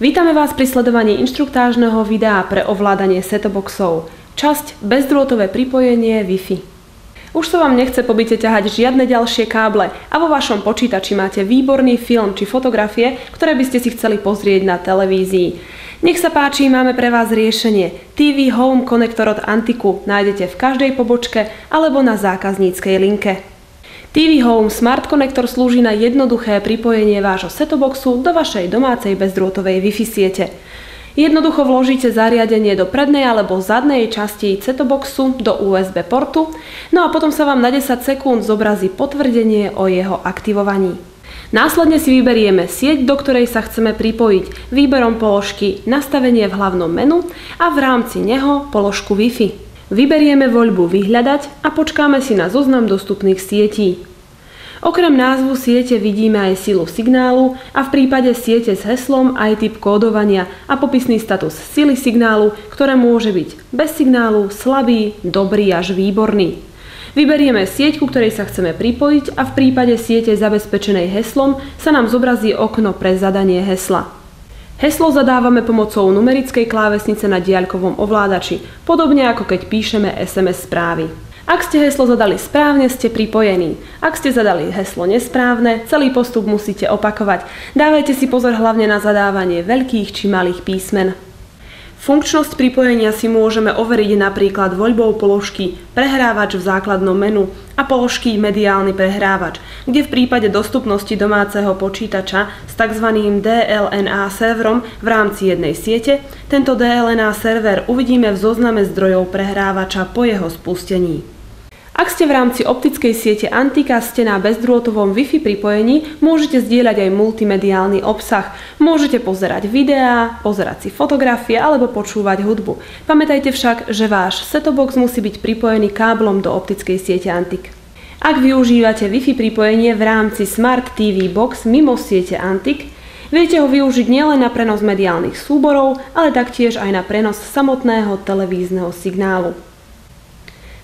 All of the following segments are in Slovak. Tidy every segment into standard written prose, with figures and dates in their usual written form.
Vítame vás pri sledovaní inštruktážneho videa pre ovládanie set-top-boxov. Časť bezdrôtové pripojenie Wi-Fi. Už sa vám nechce po byte ťahať žiadne ďalšie káble a vo vašom počítači máte výborný film či fotografie, ktoré by ste si chceli pozrieť na televízii. Nech sa páči, máme pre vás riešenie. TV Home konektor od Antiku nájdete v každej pobočke alebo na zákazníckej linke. TV Home Smart konektor slúži na jednoduché pripojenie vášho set-top-boxu do vašej domácej bezdrôtovej Wi-Fi siete. Jednoducho vložíte zariadenie do prednej alebo zadnej časti set-top-boxu do USB portu, no a potom sa vám na 10 sekúnd zobrazí potvrdenie o jeho aktivovaní. Následne si vyberieme sieť, do ktorej sa chceme pripojiť, výberom položky Nastavenie v hlavnom menu a v rámci neho položku Wi-Fi. Vyberieme voľbu Vyhľadať a počkáme si na zoznam dostupných sietí. Okrem názvu siete vidíme aj silu signálu a v prípade siete s heslom aj typ kódovania a popisný status sily signálu, ktoré môže byť bez signálu, slabý, dobrý až výborný. Vyberieme sieť, ku ktorej sa chceme pripojiť a v prípade siete zabezpečenej heslom sa nám zobrazí okno pre zadanie hesla. Heslo zadávame pomocou numerickej klávesnice na diaľkovom ovládači, podobne ako keď píšeme SMS správy. Ak ste heslo zadali správne, ste pripojení. Ak ste zadali heslo nesprávne, celý postup musíte opakovať. Dávajte si pozor hlavne na zadávanie veľkých či malých písmen. Funkčnosť pripojenia si môžeme overiť napríklad voľbou položky Prehrávač v základnom menu a položky Mediálny prehrávač, kde v prípade dostupnosti domáceho počítača s tzv. DLNA serverom v rámci jednej siete, tento DLNA server uvidíme v zozname zdrojov prehrávača po jeho spustení. Ak ste v rámci optickej siete Antika ste na bezdrôtovom Wi-Fi pripojení, môžete zdieľať aj multimediálny obsah. Môžete pozerať videá, pozerať si fotografie alebo počúvať hudbu. Pamätajte však, že váš set-top-box musí byť pripojený káblom do optickej siete Antik. Ak využívate Wi-Fi pripojenie v rámci Smart TV Box mimo siete Antik, viete ho využiť nielen na prenos mediálnych súborov, ale taktiež aj na prenos samotného televízneho signálu.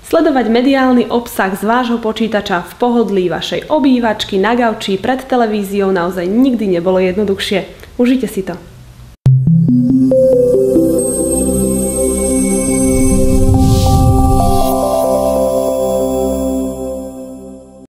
Sledovať mediálny obsah z vášho počítača v pohodlí vašej obývačky, na gauči, pred televíziou naozaj nikdy nebolo jednoduchšie. Užite si to.